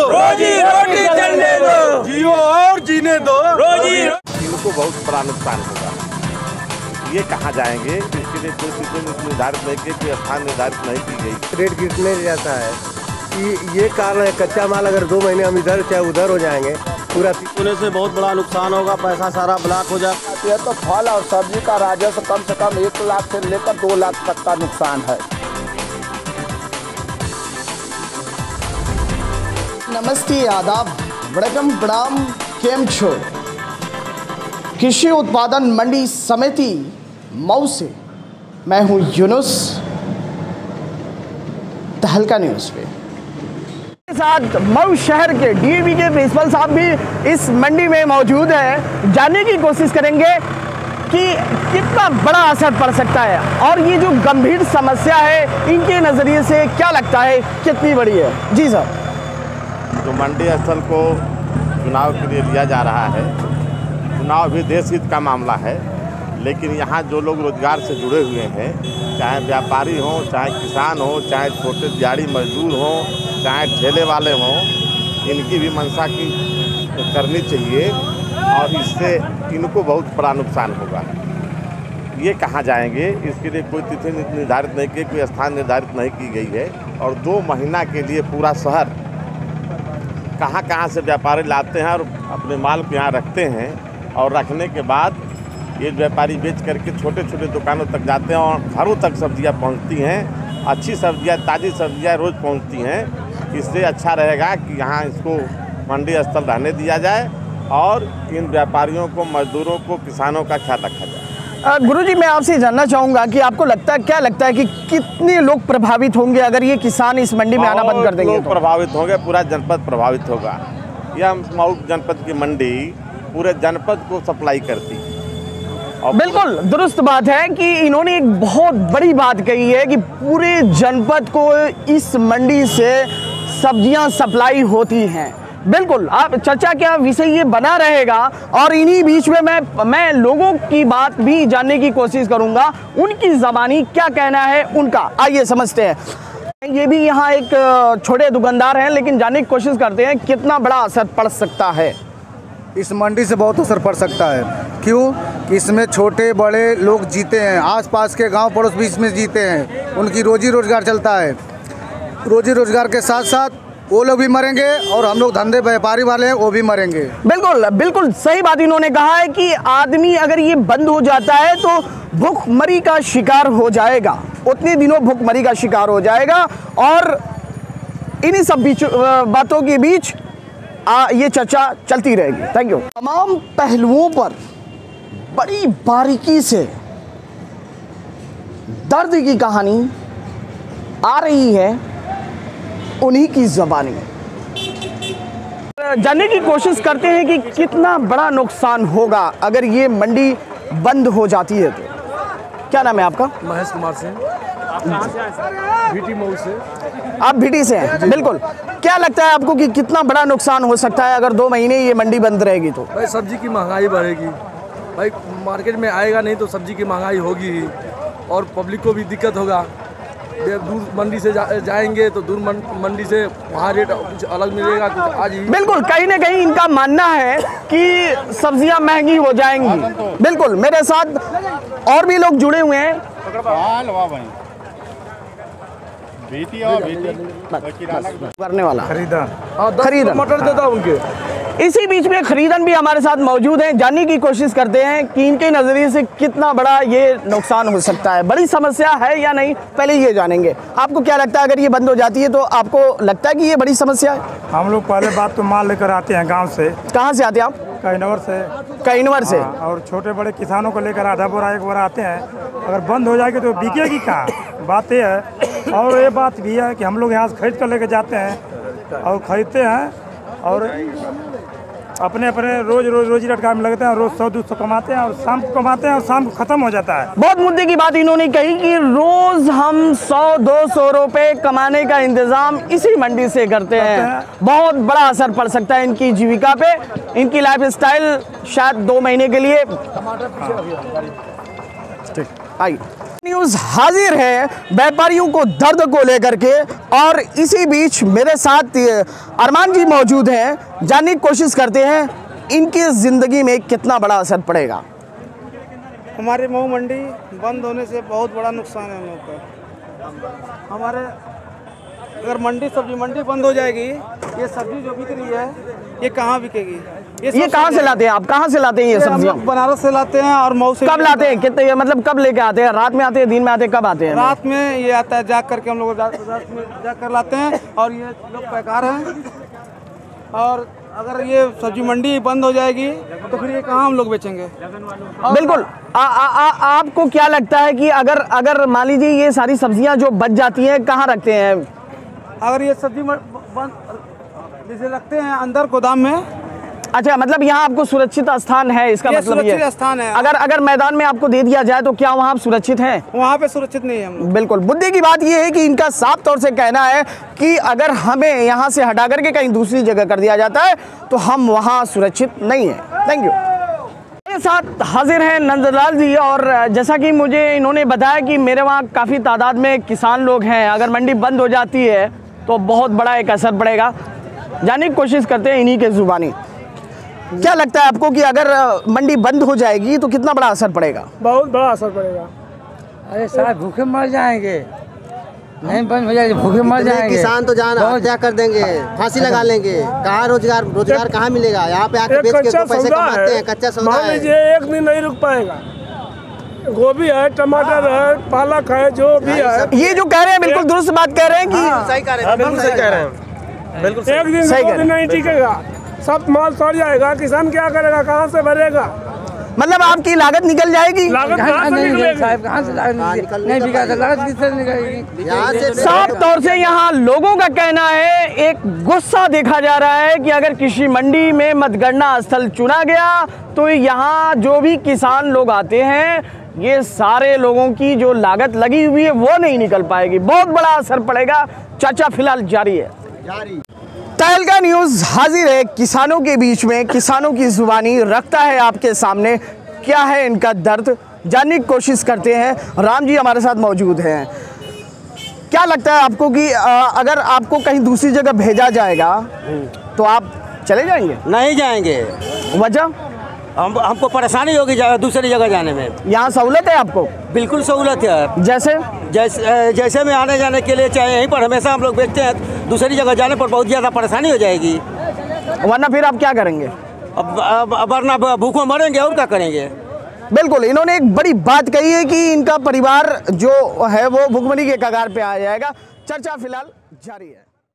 रोजी रोटी चलने दो, जियो और जीने दो रोजी। इनको बहुत बड़ा नुकसान होगा। ये कहाँ जाएंगे, इसके लिए कोई चीज़ें निर्धारित नहीं की, कोई स्थान निर्धारित नहीं की गई। रेट गिरने जाता है कि ये कारण है, कच्चा माल अगर 2 महीने हम इधर चाहे उधर हो जाएंगे, पूरा होने से बहुत बड़ा नुकसान होगा, पैसा सारा ब्लॉक हो जाए। ये तो फल और सब्जी का राजस्व कम से कम 1 लाख से लेकर 2 लाख तक का नुकसान है। नमस्ते, आदाब, वड़कम, प्रणाम, केम छो। कृषि उत्पादन मंडी समिति मऊ से मैं हूं यूनुस, तहलका न्यूज़ पे साथ मऊ शहर के डीएवी के प्रिंसिपल साहब भी इस मंडी में मौजूद है। जानने की कोशिश करेंगे कि कितना बड़ा असर पड़ सकता है और ये जो गंभीर समस्या है इनके नज़रिए से क्या लगता है कितनी बड़ी है। जी सर। जो मंडी स्थल को चुनाव के लिए लिया जा रहा है, चुनाव भी देश हित का मामला है, लेकिन यहाँ जो लोग रोजगार से जुड़े हुए हैं, चाहे व्यापारी हों, चाहे किसान हों, चाहे छोटे दिहाड़ी मजदूर हों, चाहे ठेले वाले हों, इनकी भी मंशा की करनी चाहिए और इससे इनको बहुत बड़ा नुकसान होगा। ये कहाँ जाएंगे, इसके लिए कोई तिथि निर्धारित नहीं की, कोई स्थान निर्धारित नहीं की गई है और 2 महीना के लिए पूरा शहर कहाँ कहाँ से व्यापारी लाते हैं और अपने माल को यहाँ रखते हैं और रखने के बाद ये व्यापारी बेच करके छोटे छोटे दुकानों तक जाते हैं और घरों तक सब्जियाँ पहुँचती हैं। अच्छी सब्जियाँ, ताज़ी सब्जियाँ रोज़ पहुँचती हैं। इससे अच्छा रहेगा कि यहाँ इसको मंडी स्थल रहने दिया जाए और इन व्यापारियों को, मजदूरों को, किसानों का ख्याल रखा जाए। गुरुजी, मैं आपसे जानना चाहूँगा कि आपको क्या लगता है कि कितने लोग प्रभावित होंगे अगर ये किसान इस मंडी में आना बंद कर देंगे? लोग प्रभावित होंगे, पूरा जनपद प्रभावित होगा। यह मऊ जनपद की मंडी पूरे जनपद को सप्लाई करती है। बिल्कुल दुरुस्त बात है कि इन्होंने एक बहुत बड़ी बात कही है कि पूरे जनपद को इस मंडी से सब्जियां सप्लाई होती हैं। बिल्कुल, आप चर्चा का विषय ये बना रहेगा और इन्हीं बीच में मैं लोगों की बात भी जानने की कोशिश करूंगा, उनकी ज़बानी क्या कहना है उनका। आइए समझते हैं। ये भी यहाँ एक छोटे दुकानदार हैं, लेकिन जानने की कोशिश करते हैं कितना बड़ा असर पड़ सकता है। इस मंडी से बहुत असर पड़ सकता है। क्यों? कि इसमें छोटे बड़े लोग जीते हैं, आसपास के गांव पड़ोस भी इसमें जीते हैं, उनकी रोजी रोजगार चलता है। रोजी रोजगार के साथ साथ वो लोग भी मरेंगे और हम लोग धंधे व्यापारी वाले हैं वो भी मरेंगे। बिल्कुल बिल्कुल सही बात इन्होंने कहा है कि आदमी अगर ये बंद हो जाता है तो भूखमरी का शिकार हो जाएगा, उतने दिनों भूखमरी का शिकार हो जाएगा और इन्हीं सब बातों के बीच ये चर्चा चलती रहेगी। Thank you. तमाम पहलुओं पर बड़ी बारीकी से दर्द की कहानी आ रही है उन्हीं की ज़बानी। जानने की कोशिश करते हैं कि कितना बड़ा नुकसान होगा अगर ये मंडी बंद हो जाती है तो। क्या नाम है आपका? महेश कुमार सिंह, भीटी मऊ से। आप भीटी से हैं? बिल्कुल। क्या लगता है आपको कि कितना बड़ा नुकसान हो सकता है अगर 2 महीने ये मंडी बंद रहेगी तो? भाई सब्जी की महंगाई बढ़ेगी, भाई मार्केट में आएगा नहीं तो सब्जी की महंगाई होगी ही और पब्लिक को भी दिक्कत होगा। दूर मंडी से जाएंगे तो दूर मंडी से वहाँ रेट कुछ अलग मिलेगा, कुछ आज ही। बिल्कुल, कहीं ना कहीं इनका मानना है कि सब्जियां महंगी हो जाएंगी। बिल्कुल, मेरे साथ और भी लोग जुड़े हुए हैं। करने वाला खरीदन मटर देता उनके। इसी बीच में खरीदन भी हमारे साथ मौजूद हैं। जानने की कोशिश करते हैं कि इनके नज़रिए से कितना बड़ा ये नुकसान हो सकता है, बड़ी समस्या है या नहीं, पहले ये जानेंगे। आपको क्या लगता है अगर ये बंद हो जाती है तो आपको लगता है कि ये बड़ी समस्या है? हम लोग पहले बात तो माल लेकर आते हैं गांव से। कहाँ से आते हैं आप? कईनवर से। कईनवर से। और छोटे बड़े किसानों को लेकर आधा बोरा 1 बोरा आते हैं। अगर बंद हो जाएगी तो बिकेगी कहाँ, बात ये है। और ये बात भी है कि हम लोग यहाँ से खरीद कर लेकर जाते हैं और ख़रीदते हैं और अपने रोजी रोजगार में लगते हैं, रोज 100-200 कमाते हैं और शाम को कमाते हैं और शाम को ख़त्म हो जाता है। बहुत मुद्दे की बात इन्होंने कही कि रोज़ हम 100-200 रुपये कमाने का इंतज़ाम इसी मंडी से करते हैं। बहुत बड़ा असर पड़ सकता है इनकी जीविका पे, इनकी लाइफ स्टाइल शायद 2 महीने के लिए। आइए न्यूज़ हाजिर है व्यापारियों को दर्द को लेकर के, और इसी बीच मेरे साथ अरमान जी मौजूद हैं। जानने की कोशिश करते हैं इनकी ज़िंदगी में कितना बड़ा असर पड़ेगा। हमारे मऊ मंडी बंद होने से बहुत बड़ा नुकसान है हम लोग का। हमारे अगर मंडी सब्जी मंडी बंद हो जाएगी, ये सब्जी जो बिक रही है ये कहाँ बिकेगी? ये कहाँ से लाते हैं आप? कहाँ से लाते हैं ये सब्जियाँ? बनारस से लाते हैं और मऊ से। कब लाते हैं? कितने मतलब कब लेके आते हैं? रात में आते हैं, दिन में आते हैं, कब आते हैं? रात में ये आता है, जाग करके हम लोग रात में जाग कर लाते हैं। और ये लोग पैकार हैं, और अगर ये सब्जी मंडी बंद हो जाएगी तो फिर ये कहाँ हम लोग बेचेंगे? बिल्कुल। आपको क्या लगता है कि अगर मान लीजिए ये सारी सब्जियां जो बच जाती हैं, कहाँ रखते हैं? अगर ये सब्जी बंद जैसे रखते हैं अंदर गोदाम में। अच्छा, मतलब यहाँ आपको सुरक्षित स्थान है, इसका मतलब सुरक्षित स्थान है। अगर मैदान में आपको दे दिया जाए तो क्या वहाँ आप सुरक्षित हैं? वहाँ पे सुरक्षित नहीं है हम लोग। बिल्कुल। बुद्धि की बात ये है कि इनका साफ तौर से कहना है कि अगर हमें यहाँ से हटा करके कहीं दूसरी जगह कर दिया जाता है तो हम वहाँ सुरक्षित नहीं है। Thank you. मेरे साथ हाजिर हैं नंदलाल जी, और जैसा कि मुझे इन्होंने बताया कि मेरे वहाँ काफ़ी तादाद में किसान लोग हैं। अगर मंडी बंद हो जाती है तो बहुत बड़ा एक असर पड़ेगा। जानने की कोशिश करते हैं इन्हीं के ज़ुबानी। क्या लगता है आपको कि अगर मंडी बंद हो जाएगी तो कितना बड़ा असर पड़ेगा? बहुत बड़ा असर पड़ेगा। अरे साहब भूखे मर जाएंगे, नहीं बंद हो जाएगी भूखे मर जाएंगे। किसान तो जान हत्या कर देंगे, फांसी लगा लेंगे। कहाँ रोजगार कहाँ मिलेगा? यहाँ पे आके बेच के तो पैसे कमाते हैं। कच्चा सौदा है। मान लीजिए एक दिन नहीं रुक पाएगा। गोभी है, टमाटर है, पालक है, जो भी है। ये जो कह रहे हैं बिल्कुल दुरुस्त बात कह रहे हैं कि सही कह रहे हैं, बिल्कुल सही कह रहे हैं। बिल्कुल एक दिन दो दिन नहीं टिकेगा, सब माल सड़ जाएगा। किसान क्या करेगा? कहाँ से भरेगा? मतलब आपकी लागत निकल जाएगी। लागत कहाँ से निकलेगी? साहब कहाँ से नहीं बिका तो लागत किससे निकलेगी? साफ तौर से यहाँ लोगों का कहना है, एक गुस्सा देखा जा रहा है कि अगर कृषि मंडी में मतगणना स्थल चुना गया तो यहाँ जो भी किसान लोग आते हैं, ये सारे लोगों की जो लागत लगी हुई है वो नहीं निकल पाएगी। बहुत बड़ा असर पड़ेगा। चर्चा फिलहाल जारी है। तहलका न्यूज़ हाजिर है किसानों के बीच में, किसानों की जुबानी रखता है आपके सामने क्या है इनका दर्द, जानने की कोशिश करते हैं। राम जी हमारे साथ मौजूद हैं। क्या लगता है आपको कि अगर आपको कहीं दूसरी जगह भेजा जाएगा तो आप चले जाएंगे? नहीं जाएंगे। वजह? हमको परेशानी होगी दूसरी जगह जाने में। यहाँ सहूलत है आपको? बिल्कुल सहूलत है। जैसे में आने जाने के लिए चाहे यहीं पर हमेशा हम लोग बेचते हैं, दूसरी जगह जाने पर बहुत ज़्यादा परेशानी हो जाएगी। वरना फिर आप क्या करेंगे? अब वरना भूखों मरेंगे और क्या करेंगे। बिल्कुल। इन्होंने एक बड़ी बात कही है कि इनका परिवार जो है वो भुखमरी के कगार पे आ जाएगा। चर्चा फिलहाल जारी है।